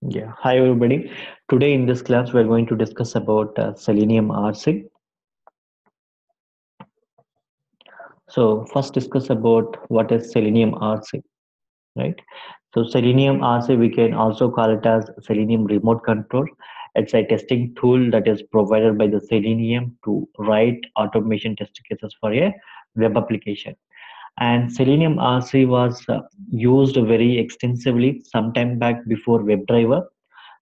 Yeah, hi everybody. Today in this class we're going to discuss about Selenium RC. So first discuss about what is Selenium RC, right? So Selenium RC we can also call it as Selenium Remote Control. It's a testing tool that is provided by the Selenium to write automation test cases for a web application. And Selenium RC was used very extensively sometime back before WebDriver,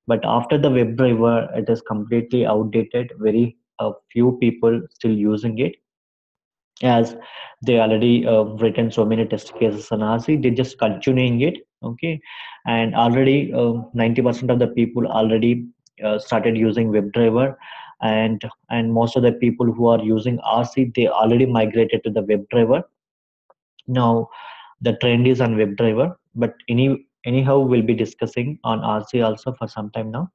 but after the WebDriver it is completely outdated. Very few people still using it, as they already written so many test cases on RC. They just continuing it, okay. And already 90% of the people already started using WebDriver, and most of the people who are using RC, they already migrated to the WebDriver. Now the trend is on WebDriver, but anyhow we'll be discussing on RC also for some time now.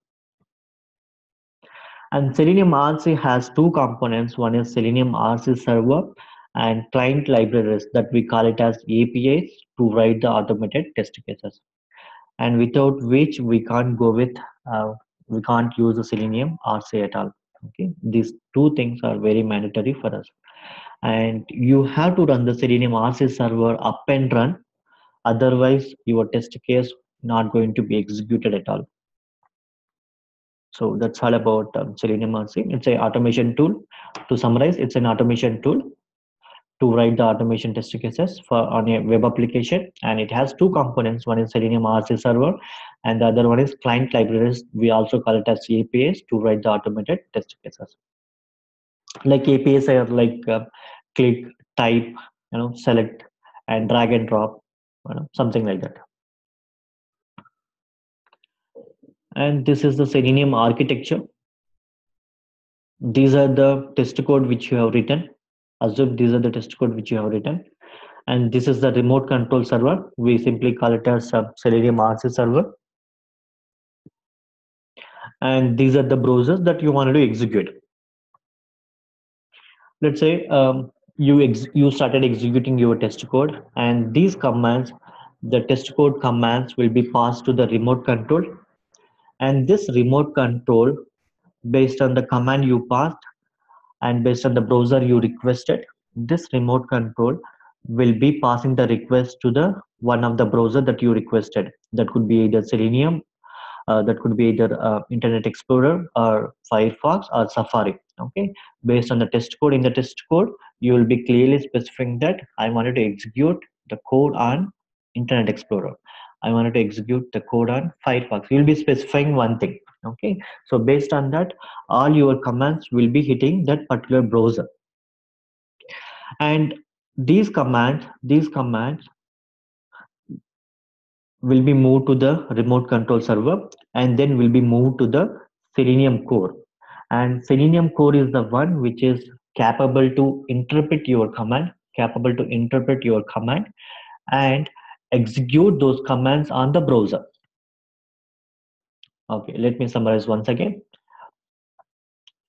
And Selenium RC has two components. One is Selenium RC server and client libraries that we call it as APIs to write the automated test cases. And without which we can't go with, we can't use the Selenium RC at all. Okay, these two things are very mandatory for us. And you have to run the Selenium RC server up and run. Otherwise, your test case not going to be executed at all. So that's all about Selenium RC. It's a automation tool. To summarize, it's an automation tool to write the automation test cases for on a web application, and it has two components. One is Selenium RC server, and the other one is client libraries. We also call it as APIs to write the automated test cases. Like APIs are like click, type, select, and drag and drop, something like that. And this is the Selenium architecture. These are the test code which you have written. Assume these are the test code which you have written. And this is the remote control server. We simply call it as Selenium RC server. And these are the browsers that you wanted to execute. Let's say you started executing your test code, and these commands, the test code commands, will be passed to the remote control. And this remote control, based on the command you passed, and based on the browser you requested, this remote control will be passing the request to the one of the browser that you requested. That could be either Selenium, that could be either Internet Explorer or Firefox or Safari. Okay, based on the test code, in the test code you will be clearly specifying that I wanted to execute the code on Internet Explorer, I wanted to execute the code on Firefox. You will be specifying one thing. Okay, so based on that, all your commands will be hitting that particular browser. And these commands will be moved to the remote control server, and then will be moved to the Selenium core. And Selenium core is the one which is capable to interpret your command and execute those commands on the browser. Okay, let me summarize once again.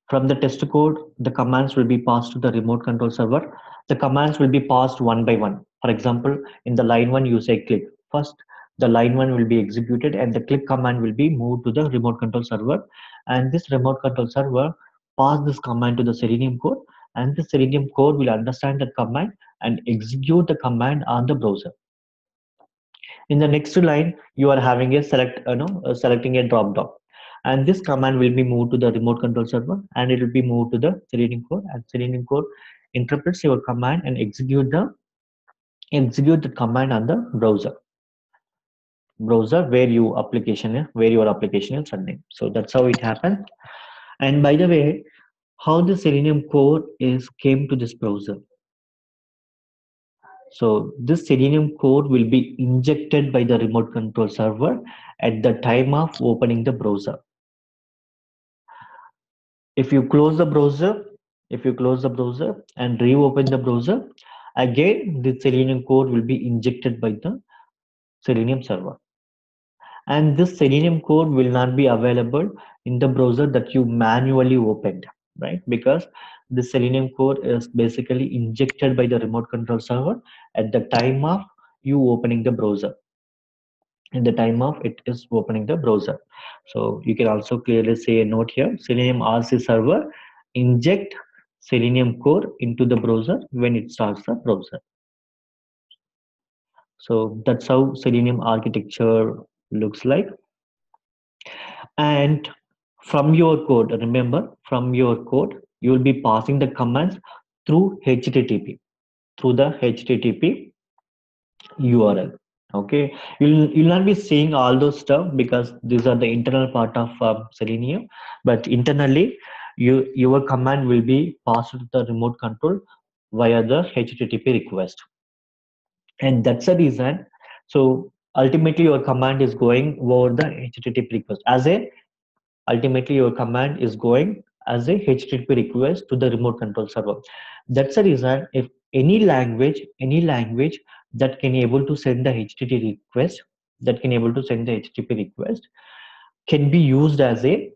From the test code, the commands will be passed to the remote control server. The commands will be passed one by one. For example, in the line one, you say click. First, the line one will be executed, and the click command will be moved to the remote control server. And this remote control server pass this command to the Selenium core, and the Selenium core will understand that command and execute the command on the browser. In the next line, you are having a selecting a drop down, and this command will be moved to the remote control server, and it will be moved to the Selenium core, and Selenium core interprets your command and execute the command on the browser where your application is running. So that's how it happens. And by the way, how the Selenium core is came to this browser. So this Selenium code will be injected by the remote control server at the time of opening the browser. If you close the browser, and reopen the browser, again the Selenium code will be injected by the Selenium server. And this Selenium code will not be available in the browser that you manually opened, right? Because the Selenium code is basically injected by the remote control server at the time of you opening the browser. in the time of it is opening the browser. So you can also clearly say a note here: Selenium RC server inject Selenium core into the browser when it starts the browser. So that's how Selenium architecture looks like. And from your code, remember, from your code, you will be passing the commands through HTTP, through the HTTP URL. Okay, you'll not be seeing all those stuff because these are the internal part of Selenium, but internally, your command will be passed to the remote control via the HTTP request, and that's the reason. So ultimately, your command is going over the HTTP request as a ultimately your command is going as a HTTP request to the remote control server. That's the reason if any language that can able to send the HTTP request, that can able to send the HTTP request can be used as a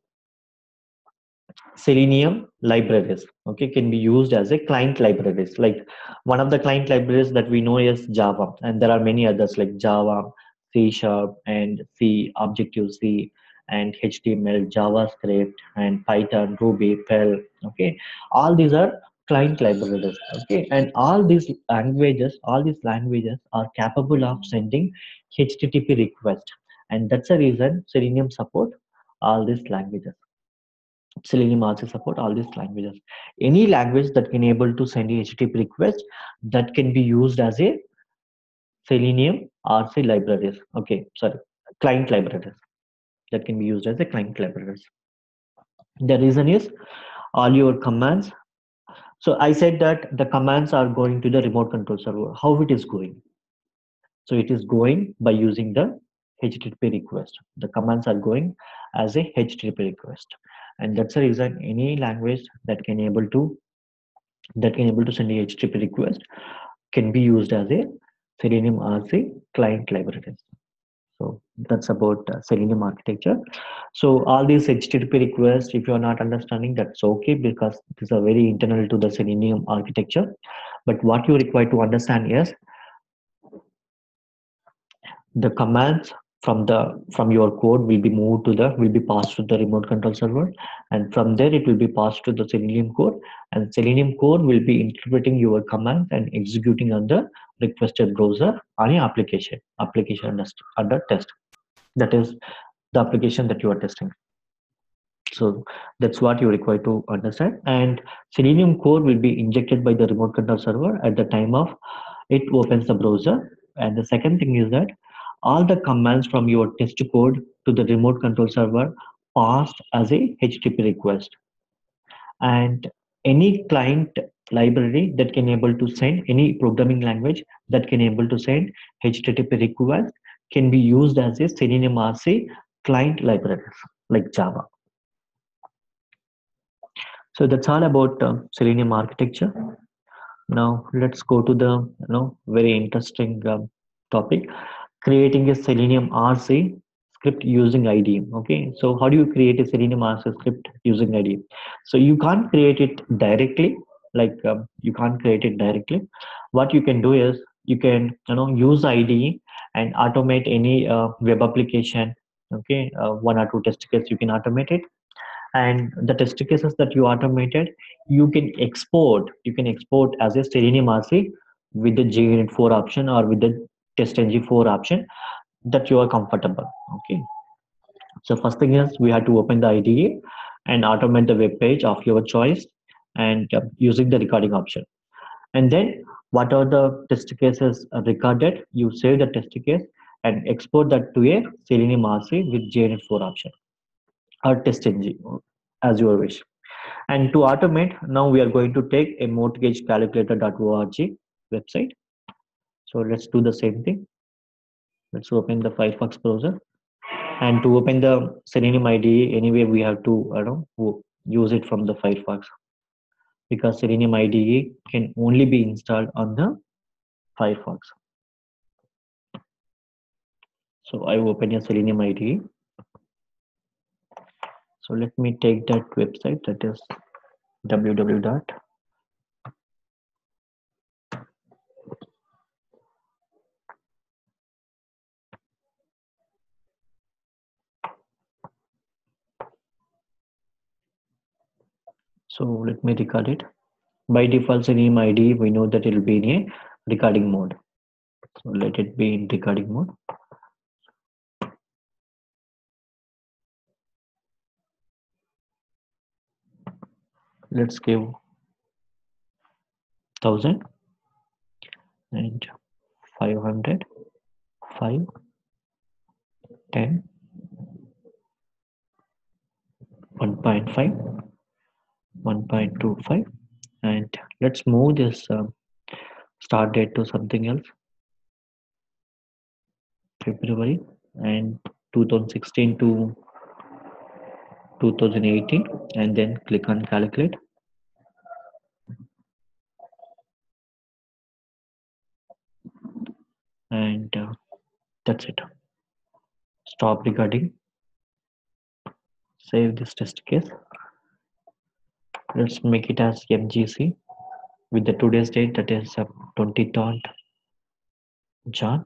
Selenium libraries, okay, can be used as a client libraries. Like one of the client libraries that we know is Java, and there are many others like Java, C Sharp, and C, Objective C, and HTML, JavaScript, and Python, Ruby, Perl. Okay, all these are client libraries. Okay, and all these languages are capable of sending HTTP request, and that's the reason Selenium support all these languages. Selenium also support all these languages. Any language that can able to send a HTTP request that can be used as a Selenium RC libraries. Okay, sorry, client libraries that can be used as a client libraries. The reason is all your commands. So I said that the commands are going to the remote control server. How it is going? So it is going by using the HTTP request. The commands are going as a HTTP request, and that's the reason any language that can able to send a HTTP request can be used as a Selenium RC client libraries. So that's about Selenium architecture. So all these HTTP requests, if you are not understanding, that's okay because these are very internal to the Selenium architecture. But what you require to understand is the commands from your code will be passed to the remote control server, and from there it will be passed to the Selenium core, and Selenium core will be interpreting your commands and executing on the requested browser on your application under test. That is the application that you are testing. So that's what you require to understand. And Selenium core will be injected by the remote control server at the time of it opens the browser. And the second thing is that all the commands from your test code to the remote control server passed as a HTTP request. And any client library that can able to send any programming language that can able to send HTTP request can be used as a Selenium RC client library like Java. So that's all about Selenium architecture. Now let's go to the very interesting topic: creating a Selenium RC script using IDE. Okay, so how do you create a Selenium RC script using IDE? So you can't create it directly. You can't create it directly. What you can do is you can use IDE and automate any web application. Okay, one or two test cases you can automate it, and the test cases that you automated you can export as a Selenium RC with the JUnit 4 option or with the TestNG 4 option that you are comfortable. Okay, so first thing is we have to open the IDE and automate the web page of your choice, and using the recording option, and then what are the test cases recorded, you save the test case and export that to a Selenium RC with JUnit 4 option or TestNG as your wish. And to automate, now we are going to take a mortgagecalculator.org website. So let's do the same thing. Let's open the Firefox browser. And to open the Selenium IDE, anyway, we have to use it from the Firefox because Selenium IDE can only be installed on the Firefox. So I open a Selenium IDE. So let me take that website, that is www. So let me record it. By default Selenium IDE, we know that it will be in a recording mode. So let it be in recording mode. Let's give 1000 and 500, 5, 10, 1.5, 1.25, and let's move this start date to something else, February, and 2016 to 2018, and then click on calculate, and that's it. Stop recording, save this test case. Let's make it as MGC with the today's date, that is 23rd Jan.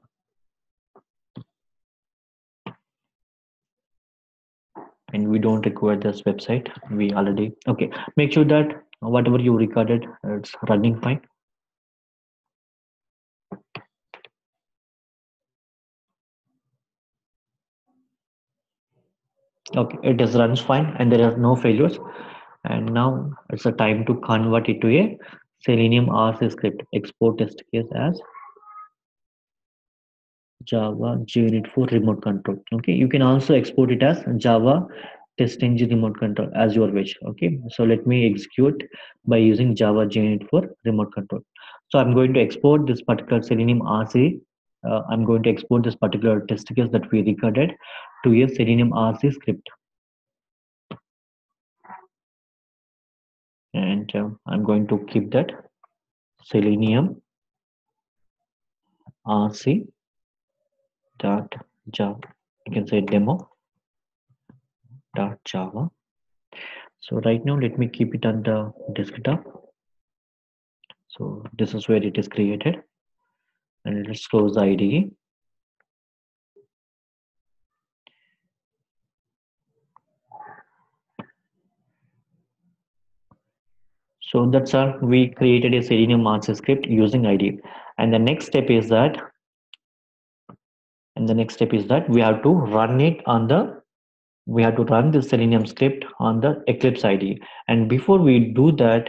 And we don't require this website, we already okay. Make sure that whatever you recorded, it's running fine. Okay, it is runs fine and there are no failures. And now it's a time to convert it to a Selenium RC script. Export test case as Java JUnit for remote control. Okay, you can also export it as Java test engine remote control as your wish. Okay, so let me execute by using Java JUnit for remote control. So I'm going to export this particular Selenium RC. I'm going to export this particular test case that we recorded to a Selenium RC script. And I'm going to keep that Selenium RC dot Java. You can say demo dot Java. So right now, let me keep it on the desktop. So this is where it is created, and let's close the IDE. So that's all. We created a Selenium RC script using IDE, and the next step is that, we have to run it on the we have to run the Selenium script on the Eclipse IDE. And before we do that,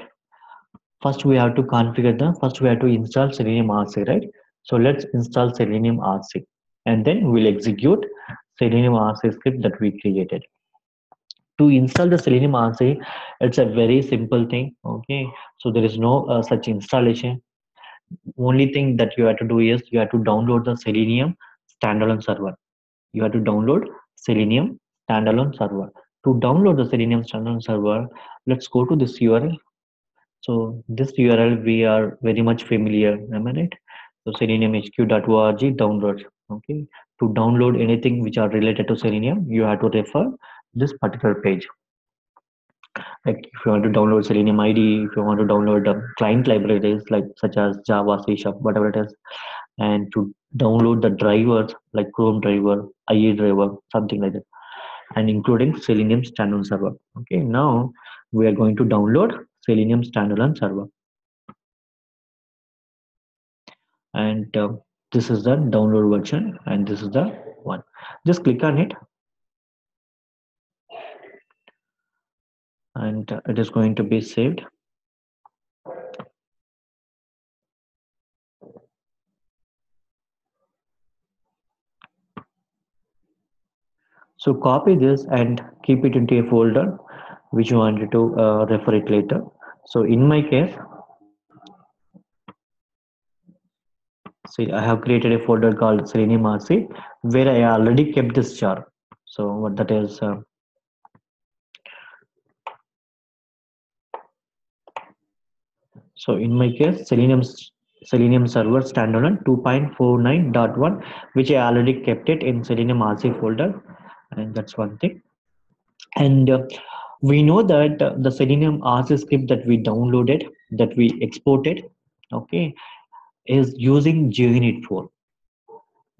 first we have to install Selenium RC, right? So let's install Selenium RC, and then we'll execute Selenium RC script that we created. To install the Selenium RC, it's a very simple thing. Okay, so there is no such installation. Only thing that you have to do is you have to download the Selenium standalone server. You have to download Selenium standalone server. To download the Selenium standalone server, let's go to this URL. So this URL we are very much familiar, am I right? So seleniumhq.org downloads. Okay. To download anything which are related to Selenium, you have to refer this particular page. Like if you want to download Selenium IDE, if you want to download the client libraries like such as Java, C Sharp, whatever it is, and to download the drivers like Chrome driver, IE driver, something like that, and including Selenium standalone server. Okay, now we are going to download Selenium standalone server, and this is the download version, and this is the one. Just click on it, and it is going to be saved. So copy this and keep it into a folder which you wanted to refer it later. So in my case, see, I have created a folder called Selenium RC where I already kept this jar. So what that is, so in my case, Selenium server standalone 2.49.1, which I already kept it in Selenium RC folder, and that's one thing. And we know that the Selenium RC script that we downloaded, that we exported, okay, is using JUnit 4.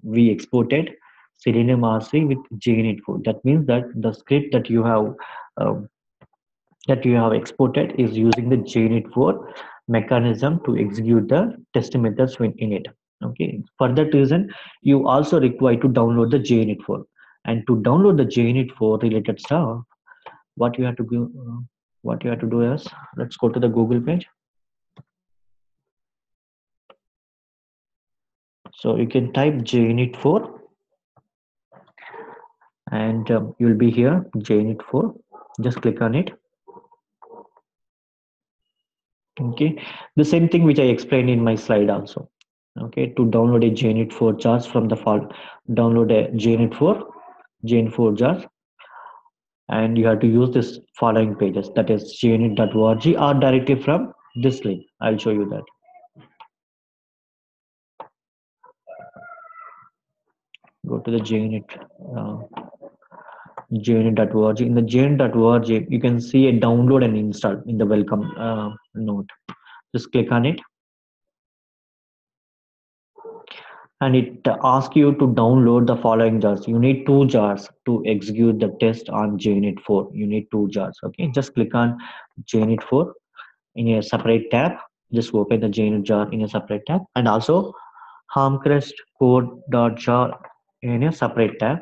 We exported Selenium RC with JUnit 4. That means that the script that you have um, that you have exported is using the JUnit4 mechanism to execute the test methods in it. Okay, for that reason, you also require to download the JUnit4. And to download the JUnit4 related stuff, what you have to do, is let's go to the Google page. So you can type JUnit4 and you'll be here, JUnit4. Just click on it. Okay, the same thing which I explained in my slide also. Okay, to download a JUnit4 jars from the file, download a JUnit4 jars, and you have to use this following pages, that is junit.org, or directly from this link. I'll show you that. Go to the junit.org. In the junit.org, you can see a download and install in the welcome note. Just click on it, and it asks you to download the following jars. You need 2 jars to execute the test on JUnit4. You need 2 jars. Okay, just click on JUnit4 in a separate tab. Just open the JUnit jar in a separate tab, and also harmcrest code.jar in a separate tab.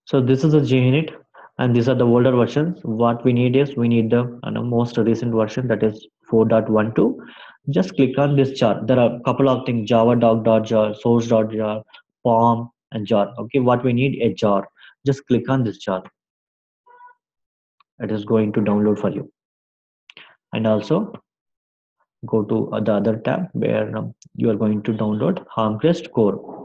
So this is a JUnit, and these are the older versions. What we need is we need the most recent version, that is 4.12. Just click on this jar. There are a couple of things: java doc.jar, source.jar, pom, and jar. Okay, what we need a jar. Just click on this jar. It is going to download for you. And also go to the other tab where you are going to download harmcrest core.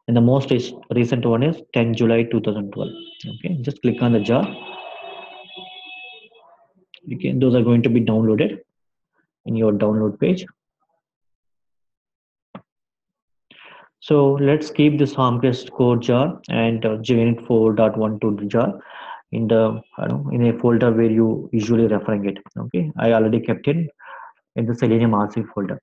And the most recent one is 10 July 2012. Okay, just click on the jar. Those are going to be downloaded in your download page. So let's keep this harmcrest core jar and JUnit 4.12 jar in the in a folder where you usually referring it. Okay, I already kept it in the Selenium RC folder.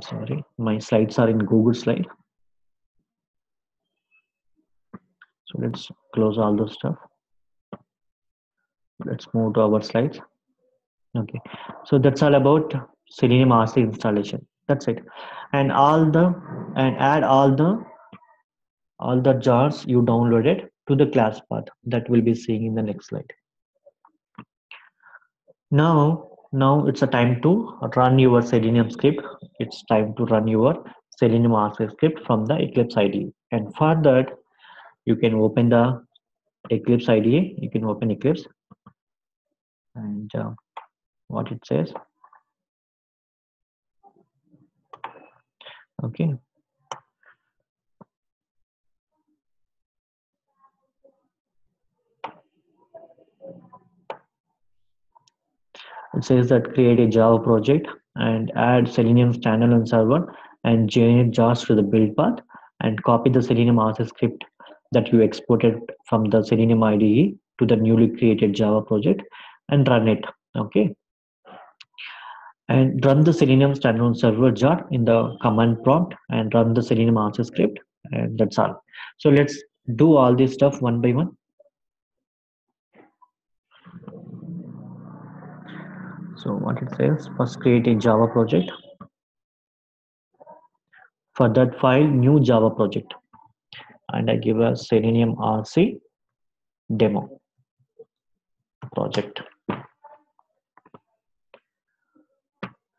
Sorry, my slides are in Google slide. So let's close all the stuff. Let's move to our slides. Okay, so that's all about Selenium RC installation. That's it. And add all the jars you downloaded to the class path that we'll be seeing in the next slide. Now it's a time to run your Selenium script. It's time to run your Selenium RC script from the Eclipse IDE. And for that, you can open the Eclipse IDE. You can open Eclipse, and what it says. Okay. It says that create a Java project and add Selenium standalone server and JUnit jars to the build path, and copy the Selenium RC script that you exported from the Selenium IDE to the newly created Java project and run it. Okay. And run the Selenium standalone server jar in the command prompt and run the Selenium RC script, and that's all. So let's do all this stuff one by one. So what it says, first create a Java project. For that file, new Java project, and I give a Selenium RC demo project.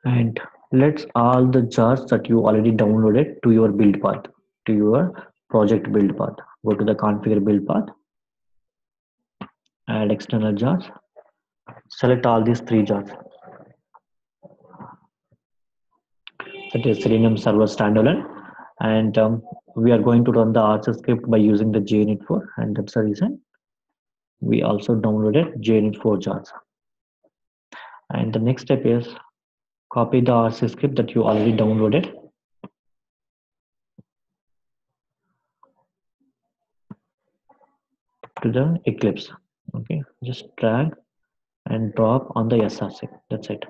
And let's all the jars that you already downloaded to your build path, to your project build path. Go to the configure build path, add external jars, select all these 3 jars. That is Selenium server standalone, and we are going to run the RC script by using the JUnit4, and that's the reason we also downloaded JUnit4 jars. And the next step is copy the RC script that you already downloaded to the Eclipse. Okay, just drag and drop on the SRC. That's it.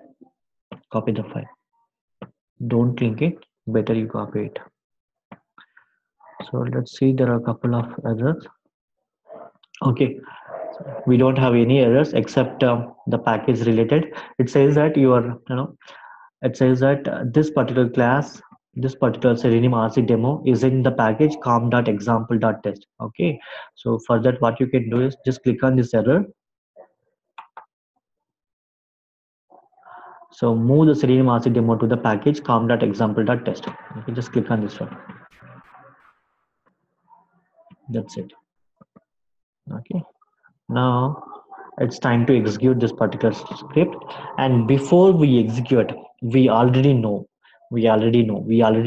Copy the file. Don't link it. Better you copy it. So let's see, there are a couple of errors. Okay, we don't have any errors except the package related. It says that it says that this particular class, this particular Selenium RC demo is in the package com.example.test. Okay, so for that, what you can do is just click on this error. So move the Selenium RC demo to the package com.example.test. You can just click on this one. That's it. Okay, now it's time to execute this particular script. And before we execute, we already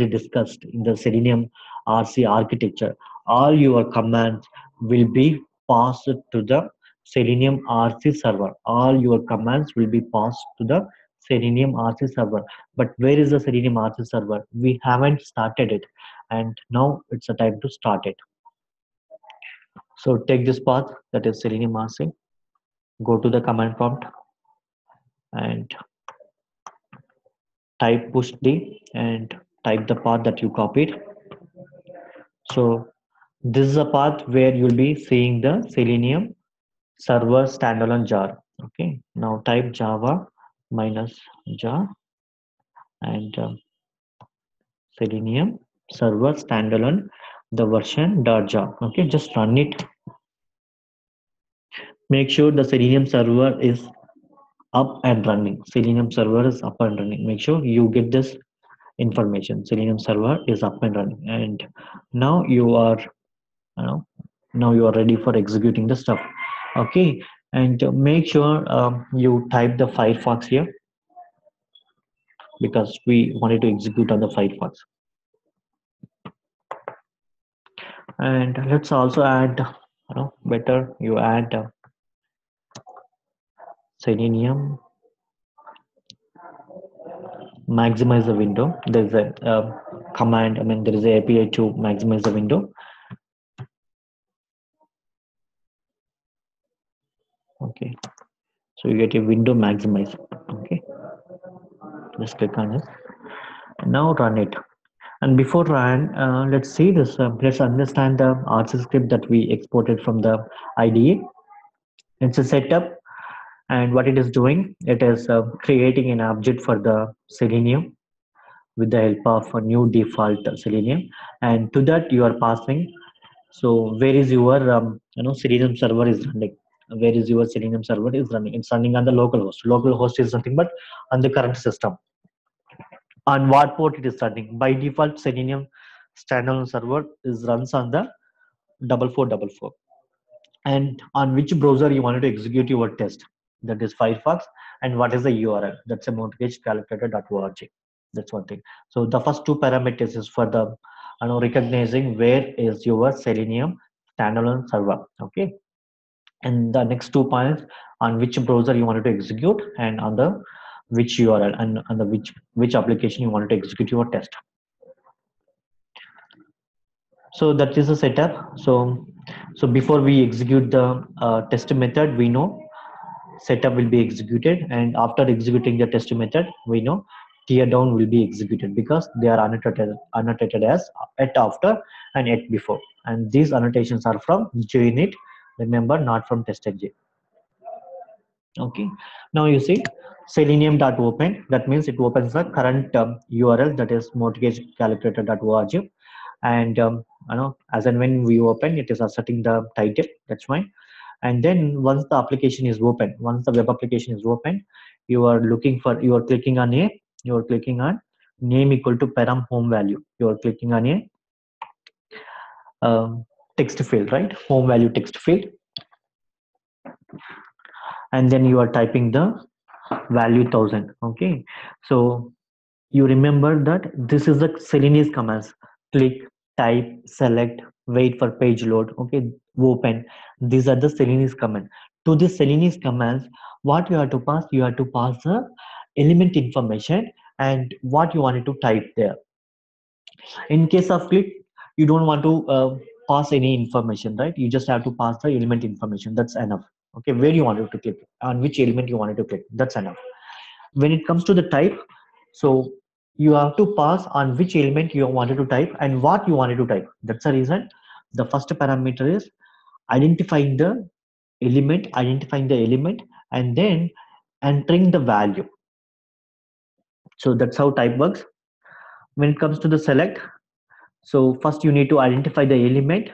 discussed in the Selenium RC architecture, all your commands will be passed to the Selenium RC server. All your commands will be passed to the Selenium RC server. But where is the Selenium RC server? We haven't started it, and now it's a time to start it. So take this path, that is Selenium RC. Go to the command prompt and type push D and type the path that you copied. So this is a path where you'll be seeing the Selenium server standalone jar. Okay, now type java minus jar and Selenium server standalone the version .jar. Okay, just run it. Make sure the Selenium server is up and running. Selenium server is up and running. Make sure you get this information. Selenium server is up and running, and now you are now you are ready for executing the stuff. Okay, and make sure you type the Firefox here, because we wanted to execute on the Firefox. And let's also add, better you add Selenium maximize the window. There's a command, there is a API to maximize the window. Okay, so you get a window maximize. Okay, just click on it. Now run it. And before run, let's see this. Let's understand the RC script that we exported from the IDE. It's a setup, and what it is doing, it is creating an object for the Selenium with the help of a new default Selenium, and to that you are passing. So where is your Selenium server is running? Where is your Selenium server is running? It's running on the local host. Local host is nothing but on the current system. On what port it is running? By default, Selenium standalone server is runs on the 4444. And on which browser you wanted to execute your test? That is Firefox. And what is the URL? That's a mortgagecalculator.org. That's one thing. So the first two parameters is for the recognizing where is your Selenium standalone server. Okay. And the next 2 points, on which browser you wanted to execute, and on the which URL, and on the which application you wanted to execute your test. So that is the setup. So before we execute the test method, we know setup will be executed, and after executing the test method, we know tear down will be executed, because they are annotated as at after and at before, and these annotations are from JUnit, remember, not from TestNG. Okay, now you see selenium.open, that means it opens the current URL, that is mortgagecalculator.org, and as and when we open, it is asserting the title, that's fine. And then once the application is open, once the web application is open, you are clicking on name equal to param home value. You are clicking on a text field, right? Home value text field, and then you are typing the value 1000. Okay, so you remember that this is the Selenium commands: click, type, select, wait for page load, okay, open. These are the Selenium command. To the Selenium commands, what you have to pass, the element information and what you wanted to type there. In case of click, you don't want to pass any information, right? You just have to pass the element information, that's enough. Okay, where you wanted to click, on which element you wanted to click, that's enough. When it comes to the type, so you have to pass on which element you wanted to type and what you wanted to type. That's the reason the first parameter is identifying the element, and then entering the value. So that's how type works. When it comes to the select, so first you need to identify the element.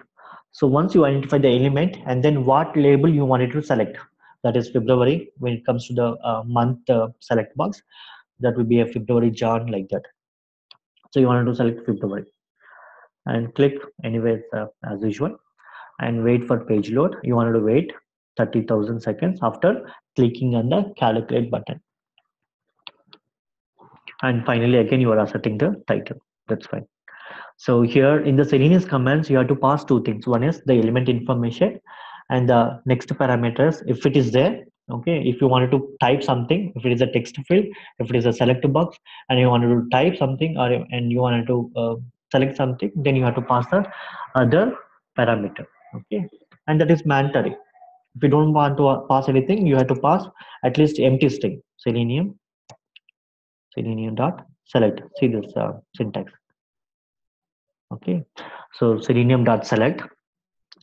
So once you identify the element, and then what label you wanted to select, that is February. When it comes to the month select box, that will be a February John, like that. So you wanted to select February and click anyway as usual, and wait for page load. You wanted to wait 30,000 seconds after clicking on the calculate button. And finally, again, you are asserting the title. That's fine. So here in the Selenium commands, you have to pass two things. One is the element information, and the next parameters, if it is there. Okay, if you wanted to type something, if it is a text field, if it is a select box, and you wanted to type something, or and you wanted to select something, then you have to pass the other parameter. Okay, and that is mandatory. If you don't want to pass anything, you have to pass at least empty string. Selenium dot select. See this syntax. Okay, so Selenium dot select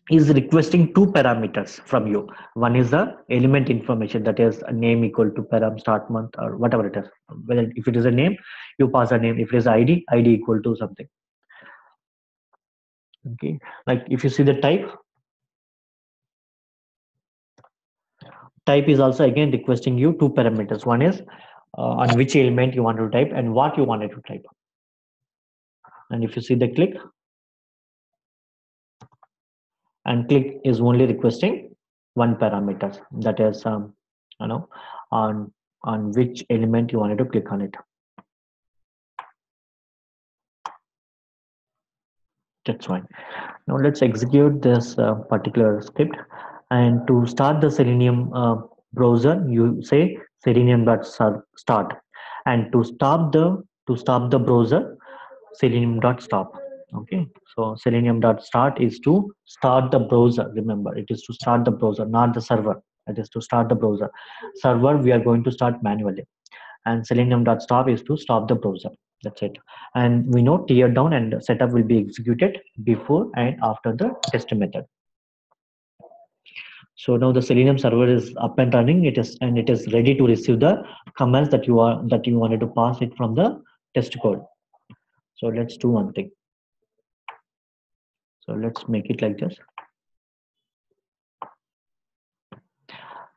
is requesting two parameters from you. One is the element information, that is a name equal to param start month or whatever it is. Whether if it is a name, you pass a name. If it is ID equal to something. Okay, like if you see the type is also again requesting you two parameters. One is on which element you want to type and what you wanted to type. And if you see the click, and click is only requesting one parameter, that is you know on which element you wanted to click on it. That's fine. Now let's execute this particular script. And to start the Selenium browser, you say selenium.start, and to stop the browser, selenium.stop. Okay, so selenium.start is to start the browser. Remember, it is to start the browser, not the server. It is to start the browser. Server we are going to start manually, and selenium.stop is to stop the browser. That's it. And we know tear down and setup will be executed before and after the test method. So now the Selenium server is up and running. It is ready to receive the commands that you wanted to pass it from the test code. So let's do one thing. So let's make it like this.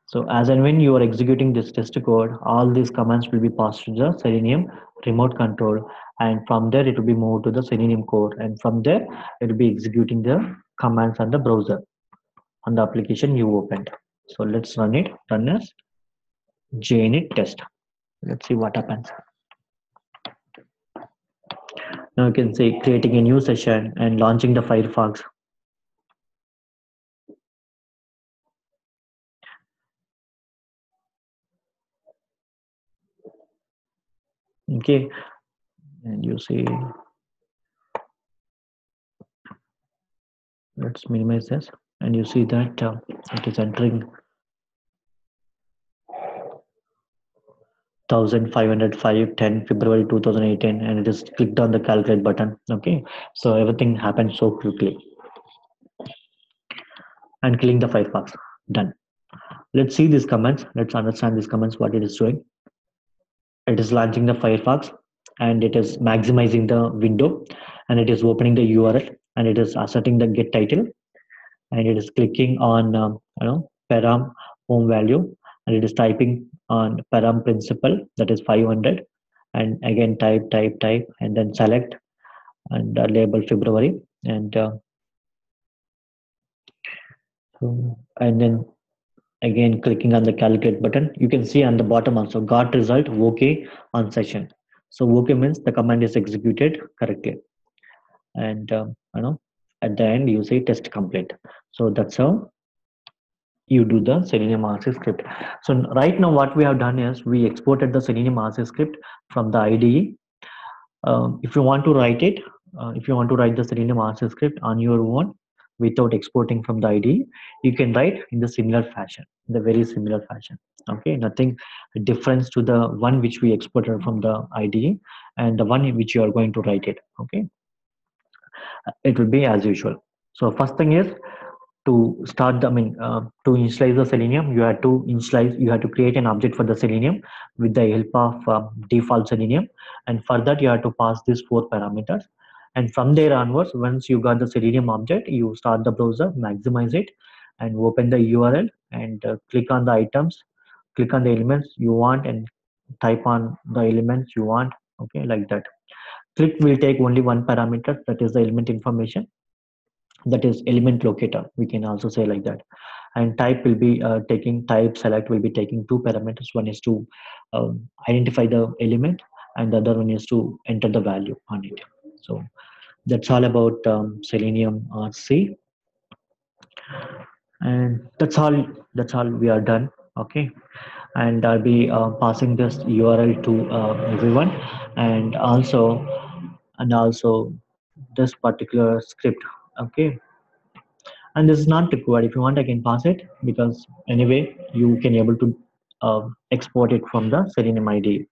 So as and when you are executing this test code, all these commands will be passed to the Selenium remote control, and from there it will be moved to the Selenium core, and from there it will be executing the commands on the browser, on the application you opened. So let's run it. Run as JUnit test. Let's see what happens. Now you can say creating a new session and launching the Firefox. Okay, and you see, let's minimize this, and you see that it is entering 1505 February 2018, and it is clicked on the calculate button. Okay, so everything happened so quickly. And killing the Firefox, done. Let's see these comments. Let's understand these comments, what it is doing. It is launching the Firefox, and it is maximizing the window, and it is opening the URL, and it is asserting the get title, and it is clicking on param home value, and it is typing on param principal, that is 500, and again type, and then select and label February, and and then again clicking on the calculate button. You can see on the bottom also got result okay on session. So okay means the command is executed correctly, and at the end you say test complete. So that's how you do the Selenium RC script. So right now what we have done is we exported the Selenium RC script from the IDE. If you want to write it, if you want to write the Selenium RC script on your own, without exporting from the IDE, you can write in the similar fashion, the very similar fashion. Okay, nothing difference to the one which we exported from the IDE and the one in which you are going to write it. Okay, it will be as usual. So first thing is to start the, to initialize the Selenium, you have to initialize, you have to create an object for the Selenium with the help of default Selenium, and for that you have to pass these 4 parameters. And from there onwards, once you got the Selenium object, you start the browser, maximize it, and open the URL and click on the items, click on the elements you want, and type on the elements you want. Okay, like that. Click will take only one parameter, that is the element information, that is element locator, we can also say like that. And type will be taking, type select will be taking 2 parameters. One is to identify the element, and the other one is to enter the value on it. So that's all about Selenium RC, and that's all we are done. Okay, and I'll be passing this URL to everyone, and also this particular script. Okay, and this is not required. If you want, I can pass it, because anyway you can able to export it from the Selenium IDE.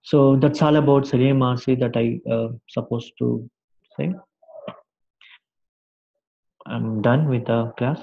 So that's all about Selenium RC that I supposed to say. I'm done with the class.